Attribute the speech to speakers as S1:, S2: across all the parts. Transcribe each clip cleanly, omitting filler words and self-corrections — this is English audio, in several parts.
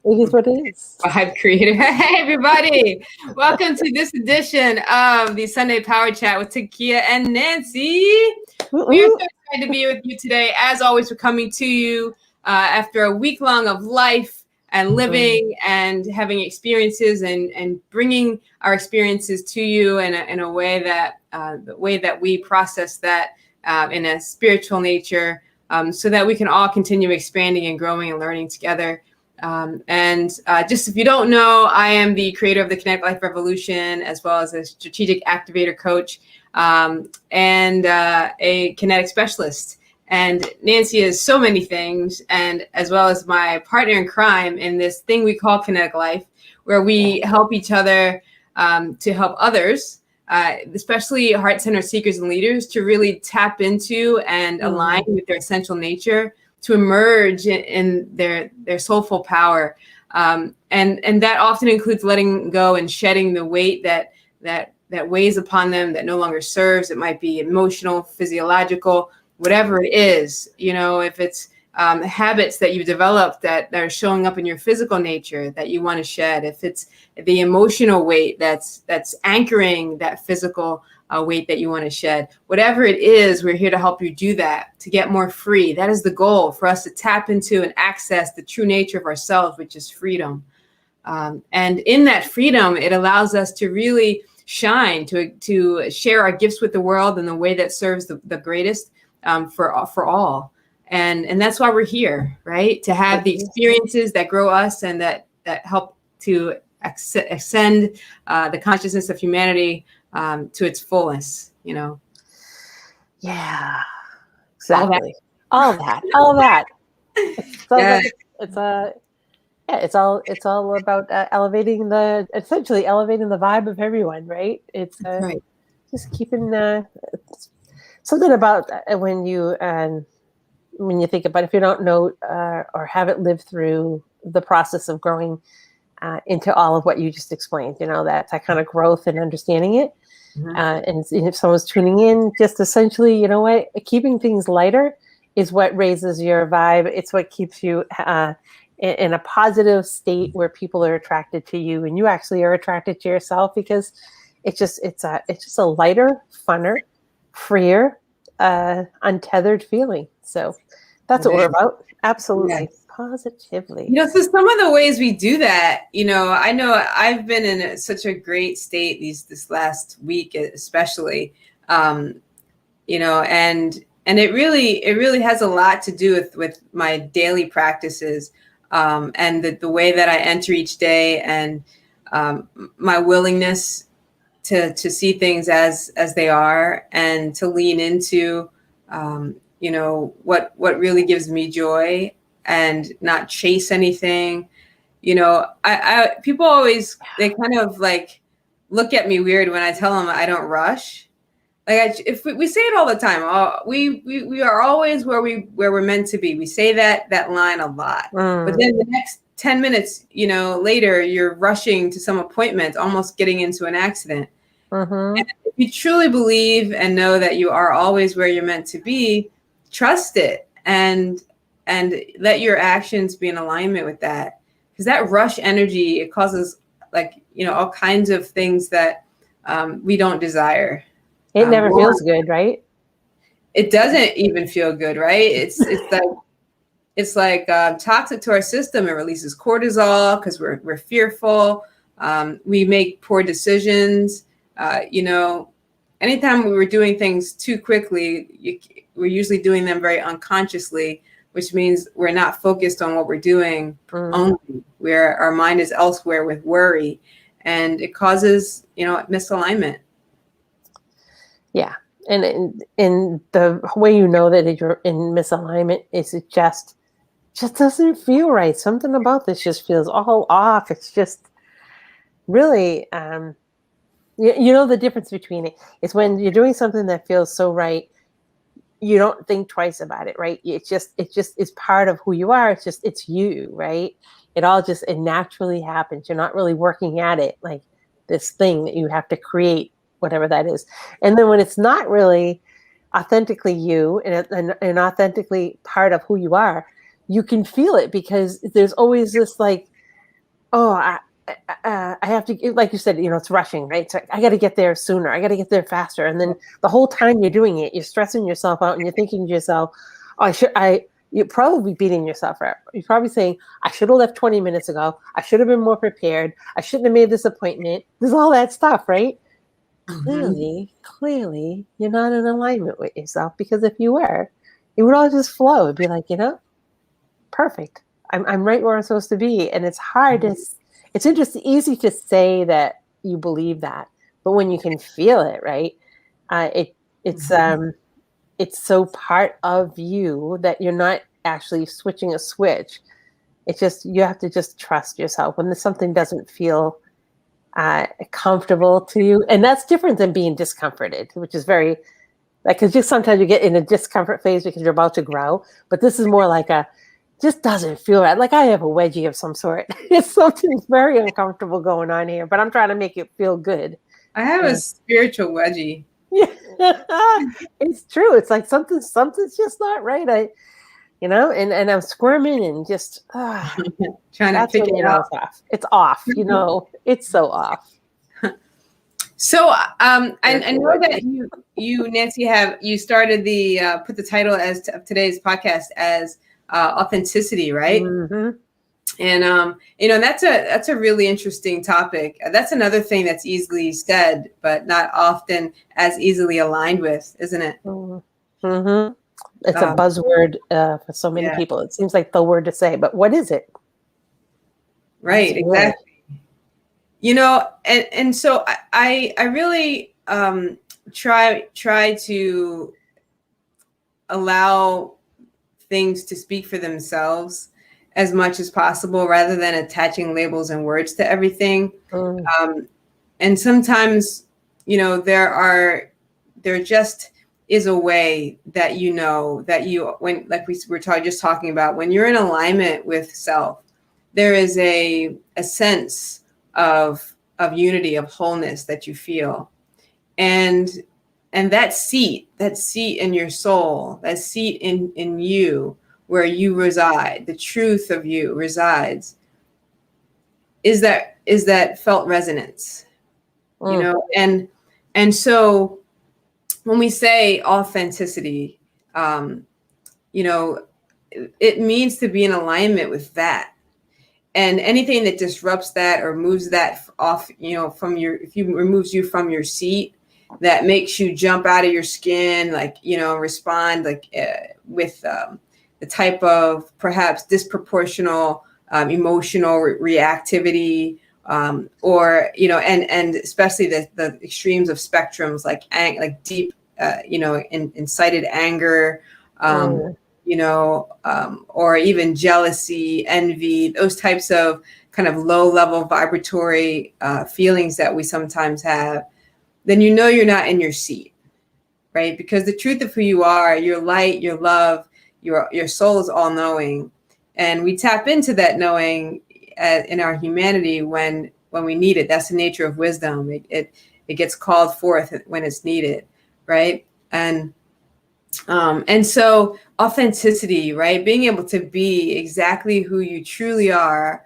S1: It is what it is.
S2: Vibe creator. Hey, everybody. Welcome to this edition of the Sunday Power Chat with Takiyah and Nancy. We are so excited to be with you today. As always, we're coming to you after a week long of life and living and having experiences and bringing our experiences to you in a way that the way that we process that in a spiritual nature, so that we can all continue expanding and growing and learning together. Just if you don't know, I am the creator of the Kinetic Life Revolution, as well as a strategic activator coach and a kinetic specialist. And Nancy is so many things, and as well as my partner in crime in this thing we call Kinetic Life, where we help each other to help others, especially heart-centered seekers and leaders, to really tap into and align with their essential nature, to emerge in their soulful power. And that often includes letting go and shedding the weight that weighs upon them, that no longer serves. It might be emotional, physiological, whatever it is. You know, if it's habits that you've developed that are showing up in your physical nature that you want to shed, if it's the emotional weight that's anchoring that physical weight that you want to shed, whatever it is, we're here to help you do that, to get more free. That is the goal, for us to tap into and access the true nature of ourselves, which is freedom. And in that freedom, it allows us to really shine, to share our gifts with the world in the way that serves the greatest for all. And that's why we're here, right? To have the experiences that grow us and that help to ascend the consciousness of humanity to its fullness, you know.
S1: Yeah, exactly. All that. It's all about elevating the vibe of everyone, right? It's
S2: right.
S1: Just keeping something about when you think about, if you don't know or haven't lived through the process of growing into all of what you just explained, you know, that kind of growth and understanding it. And if someone's tuning in, just essentially, you know what, keeping things lighter is what raises your vibe. It's what keeps you in a positive state where people are attracted to you, and you actually are attracted to yourself, because it's just a lighter, funner, freer, untethered feeling. So that's what we're about. Absolutely. Yes. Positively.
S2: You know, so some of the ways we do that, you know I've been in such a great state this last week, especially, you know, and it really has a lot to do with my daily practices, and the way that I enter each day, and my willingness to see things as they are, and to lean into, you know, what really gives me joy, and not chase anything. You know, I people always, they kind of like look at me weird when I tell them I don't rush. Like, if we say it all the time, we are always where we're meant to be. We say that line a lot, but then the next 10 minutes, you know, later, you're rushing to some appointment, almost getting into an accident. And if you truly believe and know that you are always where you're meant to be, trust it, and let your actions be in alignment with that. Because that rush energy, it causes, like, you know, all kinds of things that we don't desire.
S1: It never feels good, right?
S2: It doesn't even feel good, right? It's like toxic to our system. It releases cortisol because we're fearful. We make poor decisions. You know, anytime we were doing things too quickly, we're usually doing them very unconsciously, which means we're not focused on what we're doing only, where our mind is elsewhere with worry, and it causes, you know, misalignment.
S1: Yeah. And the way you know that you're in misalignment is it just doesn't feel right. Something about this just feels all off. It's just really, you know, the difference between it is when you're doing something that feels so right, you don't think twice about it, right? It's part of who you are. It's you, right? It naturally happens. You're not really working at it, like this thing that you have to create, whatever that is. And then when it's not really authentically you and authentically part of who you are, you can feel it, because there's always this like oh, I have to, like you said, it's rushing, right? So I got to get there sooner. I got to get there faster. And then the whole time you're doing it, you're stressing yourself out and you're thinking to yourself, oh, you're probably beating yourself up. You're probably saying, I should have left 20 minutes ago. I should have been more prepared. I shouldn't have made this appointment. There's all that stuff, right? Clearly, you're not in alignment with yourself, because if you were, it would all just flow. It'd be like, perfect. I'm right where I'm supposed to be. And it's hard to, it's interesting, easy to say that you believe that, but when you can feel it, right? It's so part of you that you're not actually switching a switch. It's just, you have to just trust yourself when something doesn't feel comfortable to you. And that's different than being discomforted, which is very, like, because just sometimes you get in a discomfort phase because you're about to grow. But this is more like just doesn't feel right. Like I have a wedgie of some sort. It's something very uncomfortable going on here, but I'm trying to make it feel good.
S2: I have a spiritual wedgie.
S1: Yeah, it's true. It's like something's just not right. And I'm squirming and just
S2: trying to figure it out.
S1: Off. It's off. It's so off.
S2: So I know that you Nancy you started put the title of today's podcast as authenticity, right?
S1: Mm-hmm.
S2: And that's a really interesting topic. That's another thing that's easily said, but not often as easily aligned with, isn't it?
S1: Mm-hmm. It's a buzzword for so many people. It seems like the word to say, but what is it?
S2: Right, exactly. And so I really try to allow things to speak for themselves as much as possible, rather than attaching labels and words to everything. And sometimes, there just is a way that when, like we were just talking about, when you're in alignment with self, there is a sense of unity, of wholeness that you feel. And that seat in your soul, that seat in you, where you reside, the truth of you resides, is that felt resonance, and so when we say authenticity, it means to be in alignment with that. And anything that disrupts that or moves that off, removes you from your seat, that makes you jump out of your skin, respond with the type of perhaps disproportional emotional reactivity, or and especially the extremes of spectrums, like deep, incited anger, or even jealousy, envy, those types of kind of low level vibratory feelings that we sometimes have, then you're not in your seat, right? Because the truth of who you are, your light, your love, your soul is all knowing, and we tap into that knowing in our humanity when we need it. That's the nature of wisdom. It gets called forth when it's needed, right? And so authenticity, right? Being able to be exactly who you truly are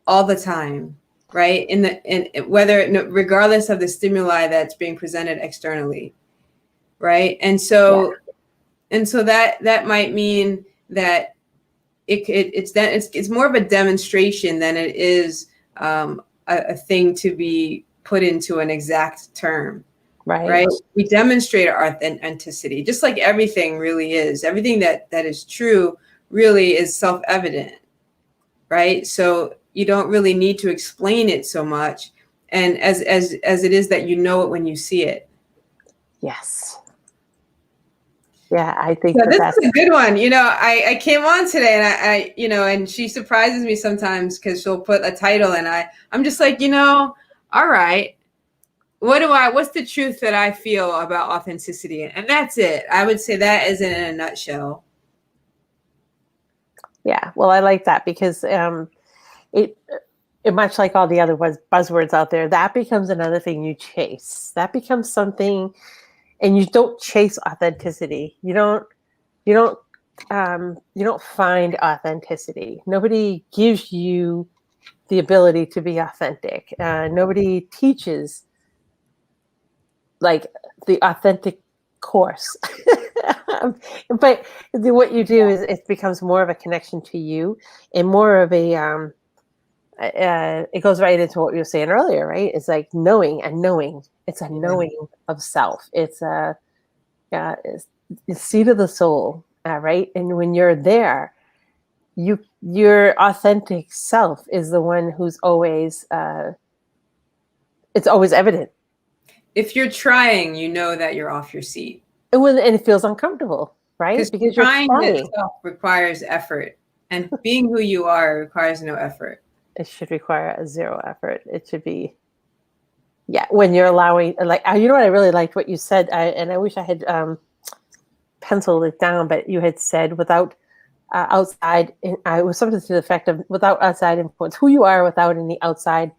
S2: all the time, right? Regardless of the stimuli that's being presented externally, right? And so that might mean that it's more of a demonstration than it is a thing to be put into an exact term. Right. We demonstrate our authenticity, just like everything really is. Everything that is true really is self-evident, right? So you don't really need to explain it so much, and as it is that it when you see it.
S1: Yes. Yeah, I think
S2: so this is a good one. I came on today, and I and she surprises me sometimes because she'll put a title, and I'm just like, all right. What's the truth that I feel about authenticity? And that's it. I would say that is in a nutshell.
S1: Yeah, well, I like that because it much like all the other buzzwords out there, that becomes another thing you chase. That becomes something, and you don't chase authenticity. You don't find authenticity. Nobody gives you the ability to be authentic. Nobody teaches like the authentic course. But what you do is it becomes more of a connection to you and more of a it goes right into what you were saying earlier, right? It's like knowing and knowing. It's a knowing of self. It's it's the seat of the soul, right? And when you're there, your authentic self is the one who's always it's always evident.
S2: If you're trying, you know that you're off your seat.
S1: And it feels uncomfortable, right?
S2: Because trying itself requires effort, and being who you are requires no effort.
S1: It should require a zero effort. It should be, when you're allowing, like, you know what I really liked what you said, and I wish I had penciled it down, but you had said without outside, it was something to the effect of without outside influence, who you are without any outside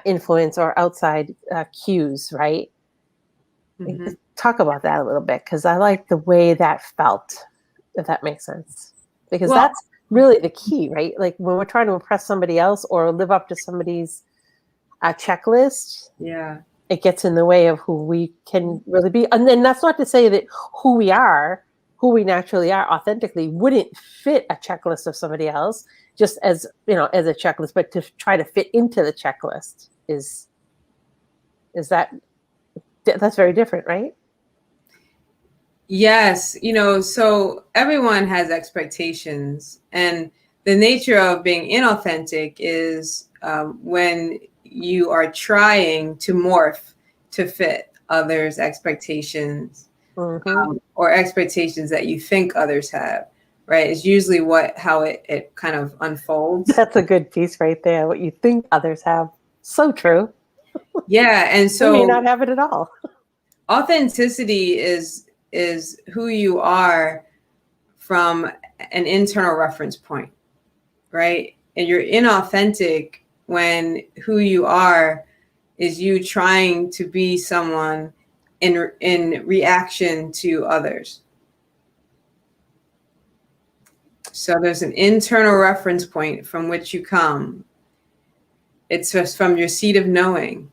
S1: influence or outside cues, right? Mm-hmm. Talk about that a little bit, because I like the way that felt, if that makes sense. Because that's really the key, right? Like when we're trying to impress somebody else or live up to somebody's checklist, it gets in the way of who we can really be. And then that's not to say that who we naturally are authentically wouldn't fit a checklist of somebody else, just as, as a checklist, but to try to fit into the checklist is that's very different, right?
S2: Yes. So everyone has expectations, and the nature of being inauthentic is when you are trying to morph to fit others' expectations, or expectations that you think others have, right? It's usually how it kind of unfolds.
S1: That's a good piece right there. What you think others have. So true.
S2: Yeah. And so
S1: you may not have it at all.
S2: Authenticity is who you are from an internal reference point, right? And you're inauthentic when who you are is you trying to be someone in reaction to others. So there's an internal reference point from which you come. It's just from your seat of knowing.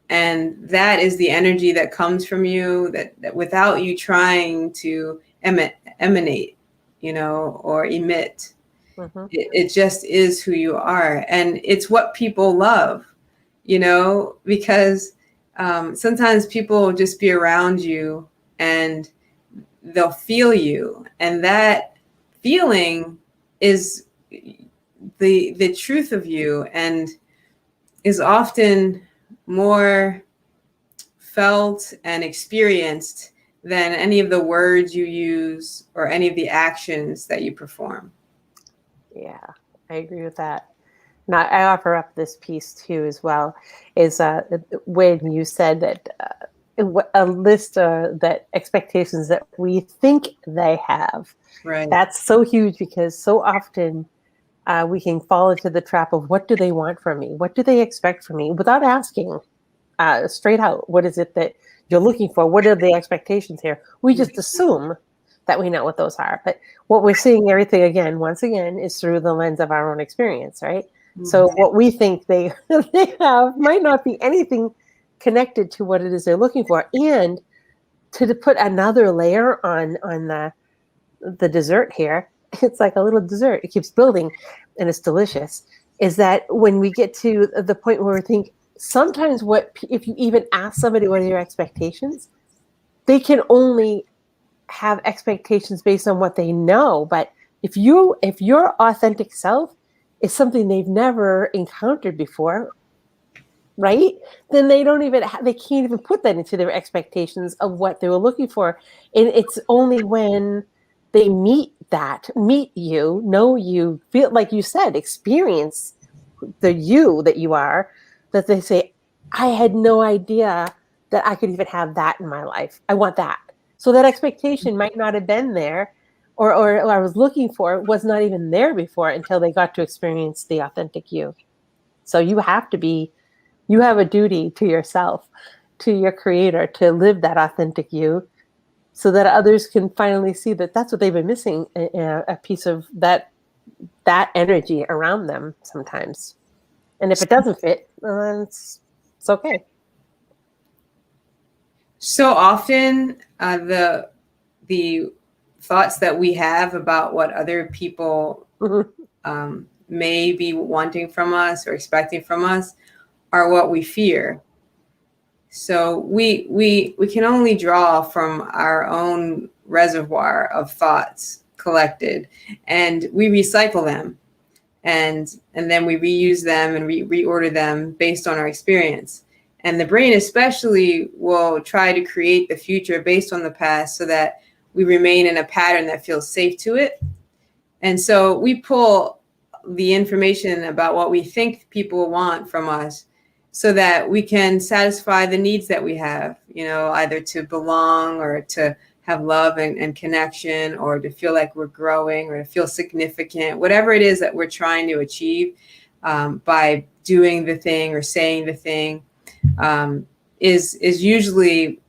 S2: And that is the energy that comes from you that without you trying to emanate, or emit. It just is who you are. And it's what people love, because sometimes people will just be around you and they'll feel you. And that feeling is the truth of you, and is often more felt and experienced than any of the words you use or any of the actions that you perform.
S1: Yeah, I agree with that. Now, I offer up this piece too as well, is when you said that a list that expectations that we think they have.
S2: Right.
S1: That's so huge, because so often we can fall into the trap of what do they want from me? What do they expect from me? Without asking straight out, what is it that you're looking for? What are the expectations here? We just assume that we know what those are. But what we're seeing once again, is through the lens of our own experience, right? Mm-hmm. So what we think they have might not be anything connected to what it is they're looking for. And to put another layer on the dessert here, it's like a little dessert. It keeps building and it's delicious. Is that when we get to the point where we think sometimes if you even ask somebody what are your expectations, they can only have expectations based on what they know. But if your authentic self is something they've never encountered before, right? Then they can't even put that into their expectations of what they were looking for. And it's only when they meet you, know you, feel like you said, experience the you that you are, that they say, I had no idea that I could even have that in my life. I want that. So that expectation might not have been there, or I was looking for it was not even there before until they got to experience the authentic you. So you have a duty to yourself, to your creator, to live that authentic you, so that others can finally see that that's what they've been missing, a piece of that energy around them sometimes. And if it doesn't fit, then it's okay.
S2: So often, the thoughts that we have about what other people may be wanting from us or expecting from us are what we fear. So we can only draw from our own reservoir of thoughts collected, and we recycle them, and then we reuse them and reorder them based on our experience. And the brain especially will try to create the future based on the past so that we remain in a pattern that feels safe to it. And so we pull the information about what we think people want from us so that we can satisfy the needs that we have, either to belong or to have love and connection, or to feel like we're growing or to feel significant, whatever it is that we're trying to achieve by doing the thing or saying the thing, is usually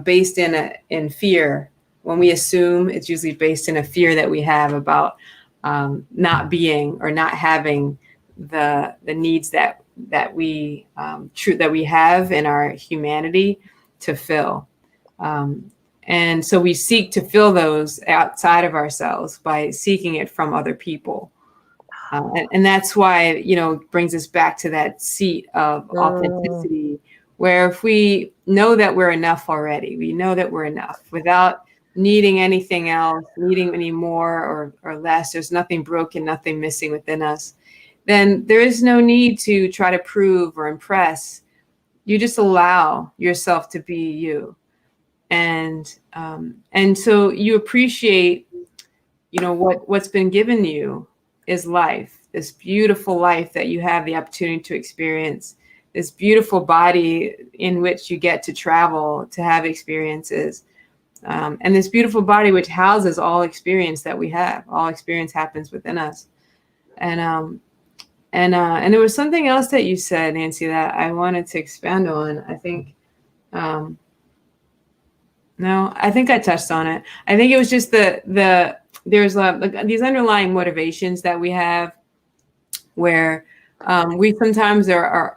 S2: based in fear. When we assume, it's usually based in a fear that we have about not being or not having the needs that we have in our humanity to fill. And so we seek to fill those outside of ourselves by seeking it from other people. And that's why, it brings us back to that seat of authenticity, where if we know that we're enough already, we know that we're enough without needing anything else, needing any more or less, there's nothing broken, nothing missing within us, then there is no need to try to prove or impress. You just allow yourself to be you. And so you appreciate, what's been given you is life, this beautiful life that you have the opportunity to experience, this beautiful body in which you get to travel, to have experiences, and this beautiful body which houses all experience that we have. All experience happens within us. And there was something else that you said, Nancy, that I wanted to expand on. I think, no, I think I touched on it. I think it was just there's these underlying motivations that we have, where we sometimes are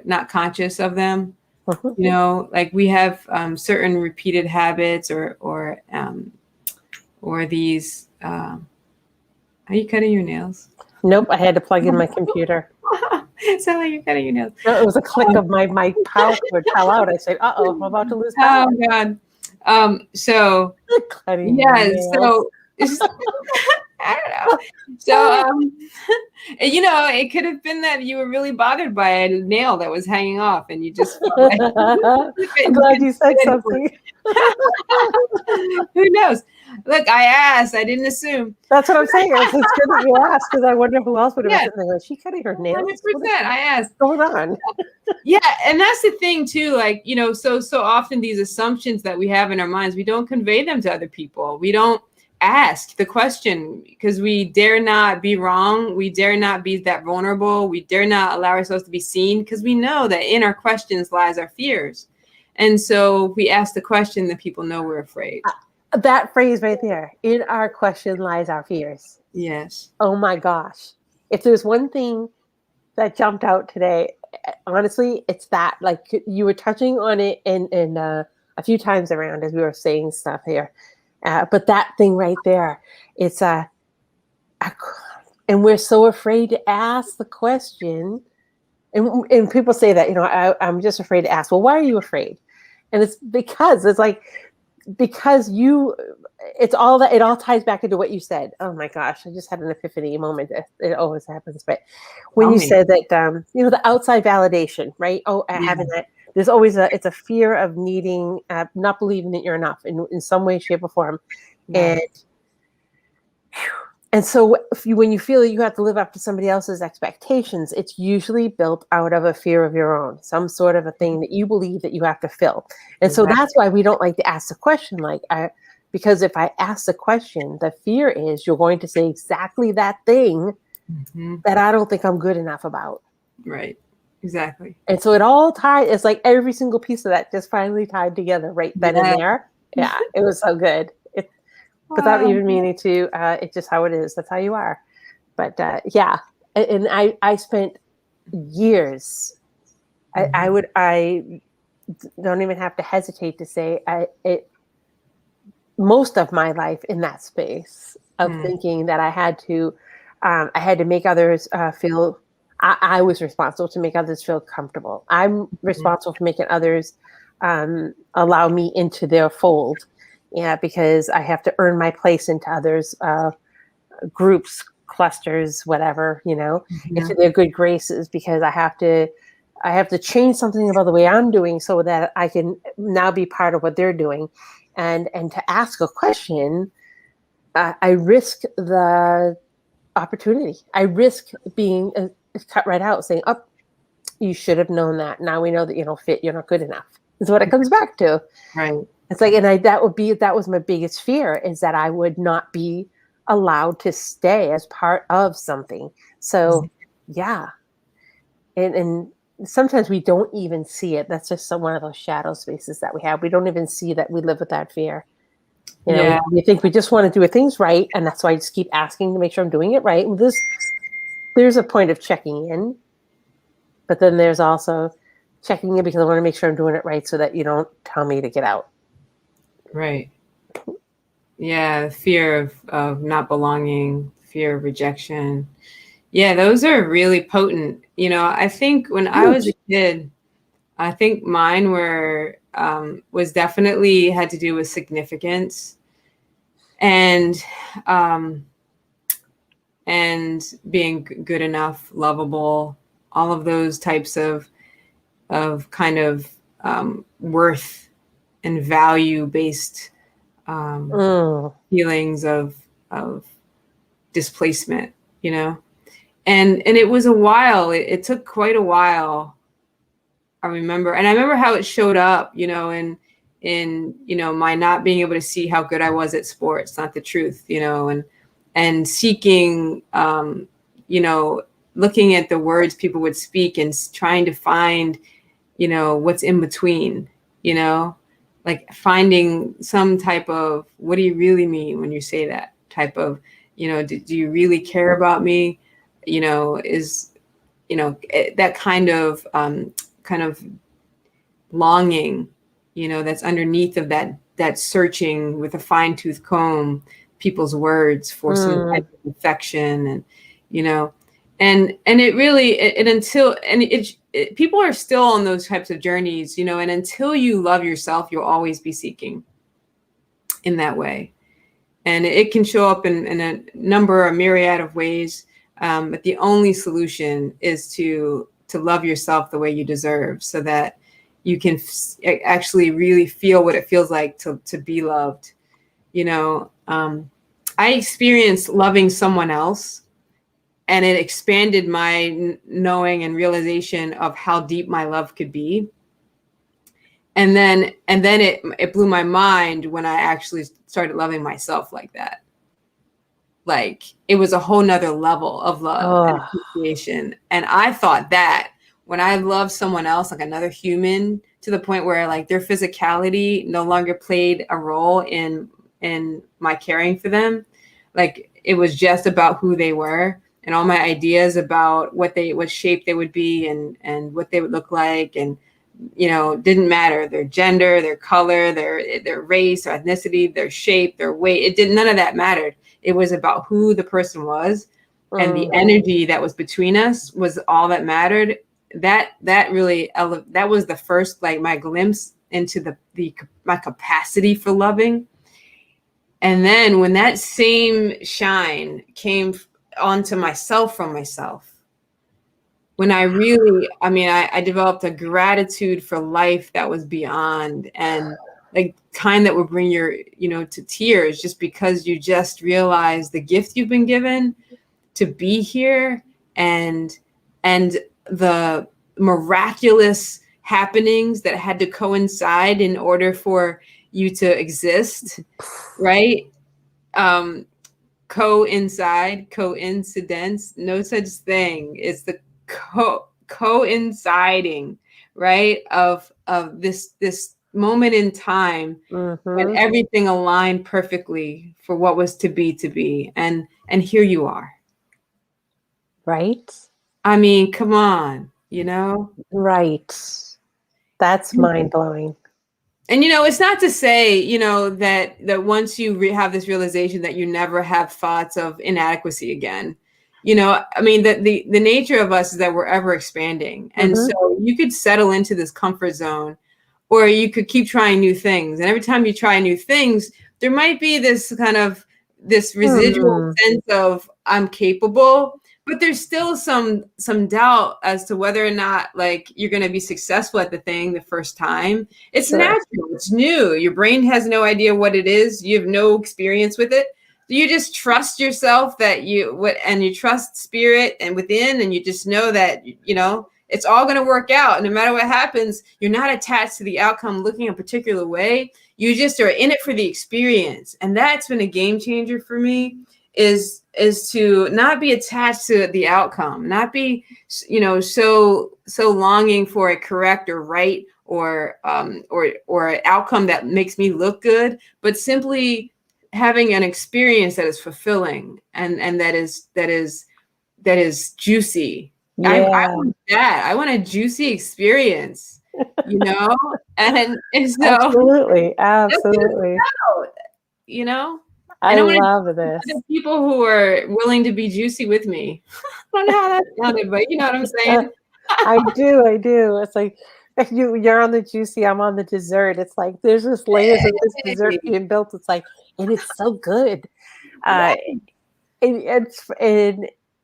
S2: not conscious of them. Like we have certain repeated habits or these. Are you cutting your nails?
S1: Nope, I had to plug in my computer.
S2: It sounded like you're cutting your nails.
S1: No, it was a click of my power would fell out. I said, "Uh-oh, I'm about to lose power."
S2: Oh God. So
S1: cutting
S2: so it's just, I don't know. So it could have been that you were really bothered by a nail that was hanging off, and you just.
S1: I'm glad you said something.
S2: Who knows? Look, I asked. I didn't assume.
S1: That's what I'm saying. It's good that you asked, because I wonder who else would have been sitting there. Is she cutting her nails?
S2: 100%. I asked.
S1: What's going on?
S2: Yeah, and that's the thing too. Like, so often these assumptions that we have in our minds, we don't convey them to other people. We don't ask the question because we dare not be wrong. We dare not be that vulnerable. We dare not allow ourselves to be seen, because we know that in our questions lies our fears. And so if we ask the question, then people know we're afraid.
S1: That phrase right there, in our question lies our fears.
S2: Yes.
S1: Oh my gosh. If there's one thing that jumped out today, honestly, it's that. Like, you were touching on it in a few times around as we were saying stuff here. But that thing right there, it's and we're so afraid to ask the question. And people say that, I'm just afraid to ask. Well, why are you afraid? And it's because it all ties back into what you said. Oh my gosh, I just had an epiphany moment. It always happens. But when you said that, the outside validation, right? Having that, there's always it's a fear of needing, not believing that you're enough in some way, shape, or form. Yeah. And so when you feel you have to live up to somebody else's expectations, it's usually built out of a fear of your own, some sort of a thing that you believe that you have to fill. And so that's why we don't like to ask the question, because if I ask the question, the fear is you're going to say exactly that thing that I don't think I'm good enough about.
S2: Right. Exactly.
S1: And so it all tied. It's like every single piece of that just finally tied together right then and there. Yeah, it was so good. Without even meaning to, it's just how it is. That's how you are. But yeah, and I spent years. I don't even have to hesitate to say most of my life in that space of thinking that I had to make others feel. I was responsible to make others feel comfortable. I'm responsible for making others allow me into their fold. Yeah, because I have to earn my place into others' groups, clusters, whatever, into their good graces, because I have to change something about the way I'm doing so that I can now be part of what they're doing. And to ask a question, I risk the opportunity. I risk being cut right out, saying, "Oh, you should have known that. Now we know that you don't fit. You're not good enough." Is what it comes back to.
S2: Right.
S1: It's like, and that was my biggest fear, is that I would not be allowed to stay as part of something. So, yeah, and sometimes we don't even see it. That's just one of those shadow spaces that we have. We don't even see that we live with that fear. We think we just want to do things right, and that's why I just keep asking to make sure I'm doing it right. And there's a point of checking in, but then there's also checking in because I want to make sure I'm doing it right, so that you don't tell me to get out.
S2: Right. Yeah, fear of not belonging, fear of rejection. Yeah, those are really potent. I think when I was a kid, I think mine was definitely had to do with significance and being good enough, lovable, all of those types of kind of worth and value based feelings of displacement, and it was a while. It took quite a while. I remember how it showed up, in my not being able to see how good I was at sports, not the truth, and seeking, looking at the words people would speak and trying to find, what's in between, like finding some type of, what do you really mean when you say that type of, do you really care about me? Is, that kind of longing, that's underneath of that searching with a fine-tooth comb people's words for some type of affection, and it really people are still on those types of journeys, and until you love yourself, you'll always be seeking in that way, and it can show up in a myriad of ways, but the only solution is to love yourself the way you deserve, so that you can actually really feel what it feels like to be loved. I experienced loving someone else, and it expanded my knowing and realization of how deep my love could be. And then it blew my mind when I actually started loving myself like that. Like, it was a whole nother level of love and appreciation. And I thought that when I love someone else, like another human, to the point where like their physicality no longer played a role in my caring for them, like it was just about who they were, and all my ideas about what shape they would be and what they would look like, and didn't matter their gender, their color, their race, their ethnicity, their shape, their weight. None of that mattered. It was about who the person was, and the energy that was between us was all that mattered. That really, that was the first, like, my glimpse into my capacity for loving. And then when that same shine came onto myself from myself, when I really, I developed a gratitude for life that was beyond, and like kind that would bring your, to tears, just because you just realize the gift you've been given to be here, and the miraculous happenings that had to coincide in order for you to exist, right? Coincidence, no such thing. It's the coinciding, right, of this moment in time when everything aligned perfectly for what was to be, and here you are.
S1: Right.
S2: I mean, come on, you know?
S1: Right. That's mind blowing.
S2: And, it's not to say, that once you have this realization that you never have thoughts of inadequacy again. I mean, the nature of us is that we're ever expanding. And
S1: Mm-hmm.
S2: so you could settle into this comfort zone, or you could keep trying new things. And every time you try new things, there might be this residual sense of I'm capable, but there's still some doubt as to whether or not like you're going to be successful at the thing the first time. It's
S1: Sure.
S2: natural, it's new, your brain has no idea what it is, you have no experience with it. You just trust yourself and you trust spirit and within, and you just know that it's all going to work out. And no matter what happens, you're not attached to the outcome looking a particular way. You just are in it for the experience. And that's been a game changer for me, is to not be attached to the outcome, not be, so longing for a correct or right or an outcome that makes me look good, but simply having an experience that is fulfilling and that is juicy. I want that. I want a juicy experience, and so
S1: Absolutely.
S2: And
S1: I
S2: I want
S1: love this.
S2: people who are willing to be juicy with me. I don't know how that sounded, but you know what I'm saying?
S1: I do. It's like you're on the juicy, I'm on the dessert. It's like there's just layers of this dessert being built. It's like, and it's so good. And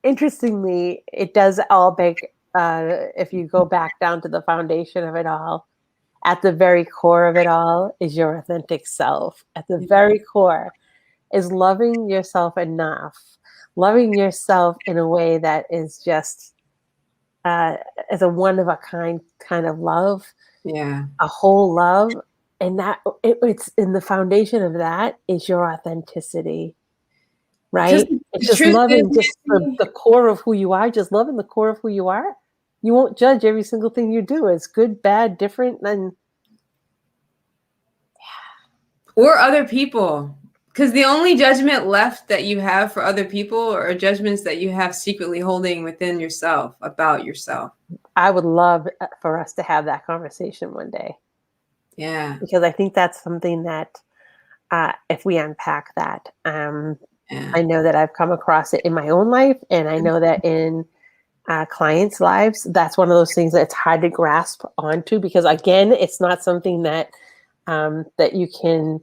S1: interestingly, it does all bake. If you go back down to the foundation of it all, at the very core of it all is your authentic self. At the very core is loving yourself enough, loving yourself in a way that is just as a one of a kind of love, a whole love, and that it's in the foundation of that is your authenticity, right? It's just loving just the core of who you are, just loving the core of who you are. You won't judge every single thing you do. It's good, bad, different, and
S2: or other people. Because the only judgment left that you have for other people are judgments that you have secretly holding within yourself about yourself.
S1: I would love for us to have that conversation one day.
S2: Yeah.
S1: Because I think that's something that if we unpack that, I know that I've come across it in my own life, and I know that in clients' lives, that's one of those things that it's hard to grasp onto because, again, it's not something that that you can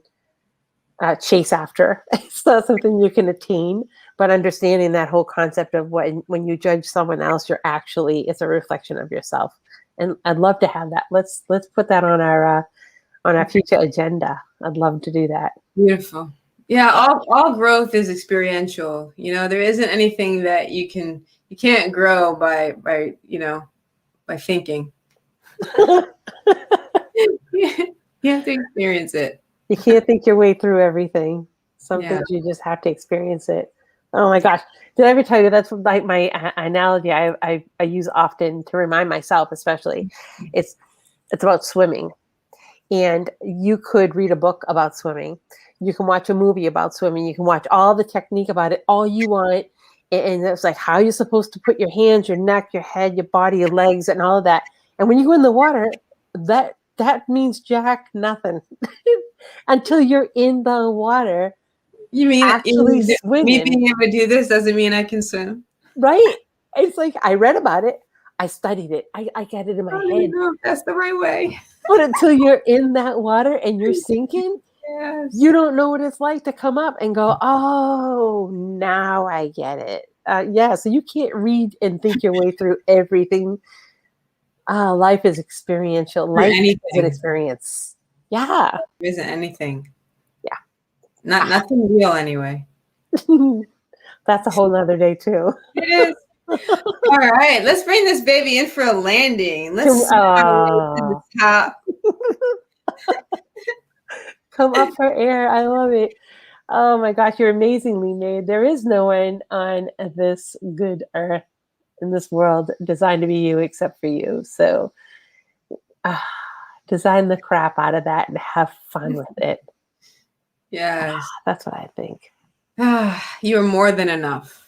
S1: chase after. It's not something you can attain. But understanding that whole concept of when you judge someone else, it's a reflection of yourself. And I'd love to have that. Let's put that on our future agenda. I'd love to do that.
S2: Beautiful. Yeah, all growth is experiential. There isn't anything that you can't grow by thinking. You have to experience it.
S1: You can't think your way through everything. Some things you just have to experience it. Oh my gosh. Did I ever tell you that's like my analogy I use often to remind myself, especially. It's about swimming. And you could read a book about swimming. You can watch a movie about swimming. You can watch all the technique about it, all you want. And it's like how you're supposed to put your hands, your neck, your head, your body, your legs, and all of that. And when you go in the water, that means jack nothing until you're in the water.
S2: You mean
S1: actually swimming?
S2: Me being able to do this doesn't mean I can swim,
S1: right? It's like I read about it, I studied it, I get it in my head.
S2: I don't know if that's the right way.
S1: But until you're in that water and you're sinking, you don't know what it's like to come up and go, oh, now I get it. So you can't read and think your way through everything. Life is experiential. Life is an experience. Yeah.
S2: There isn't anything.
S1: Yeah.
S2: Nothing real anyway.
S1: That's a whole nother day too.
S2: It is. All right, let's bring this baby in for a landing. Let's to the top.
S1: Come up for air. I love it. Oh my gosh, you're amazingly made. There is no one on this good earth, in this world, designed to be you except for you. So design the crap out of that and have fun with it.
S2: Yes.
S1: That's what I think.
S2: You are more than enough.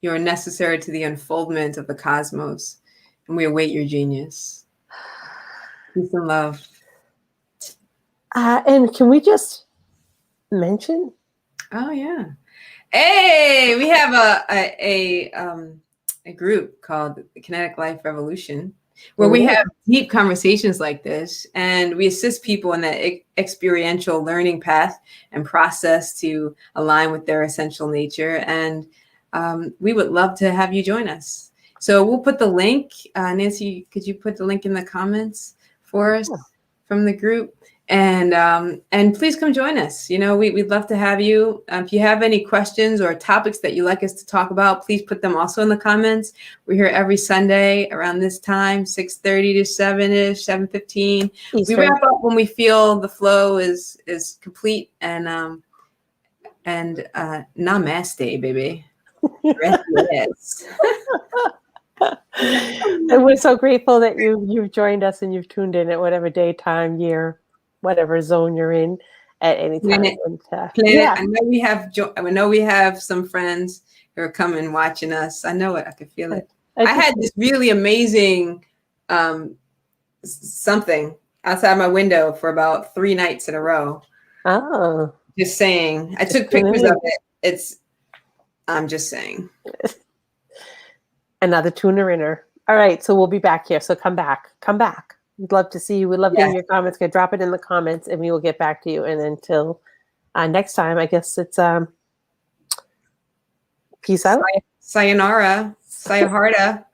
S2: You are necessary to the unfoldment of the cosmos, and we await your genius. Peace and love.
S1: And can we just mention?
S2: Oh yeah. Hey, we have a group called the Kinetic Life Revolution, where we have deep conversations like this, and we assist people in that experiential learning path and process to align with their essential nature. And we would love to have you join us. So we'll put the link. Nancy, could you put the link in the comments for us from the group? And please come join us. You know, we'd love to have you. If you have any questions or topics that you'd like us to talk about, please put them also in the comments. We're here every Sunday around this time, 6:30 to 7-ish, 7:15. We wrap up when we feel the flow is complete. And namaste, baby. Yes.
S1: And we're so grateful that you've joined us and you've tuned in at whatever day, time, year, whatever zone you're in at any time.
S2: I know we have some friends who are coming watching us. I know it. I can feel it. I had this really amazing something outside my window for about 3 nights in a row.
S1: Oh.
S2: Just saying. I took pictures of it. I'm just saying.
S1: Another tuner-inner. All right, so we'll be back here. So come back. We'd love to see you. We'd love to hear your comments. Drop it in the comments, and we will get back to you. And until next time, I guess it's peace out.
S2: Sayonara. Sayonara.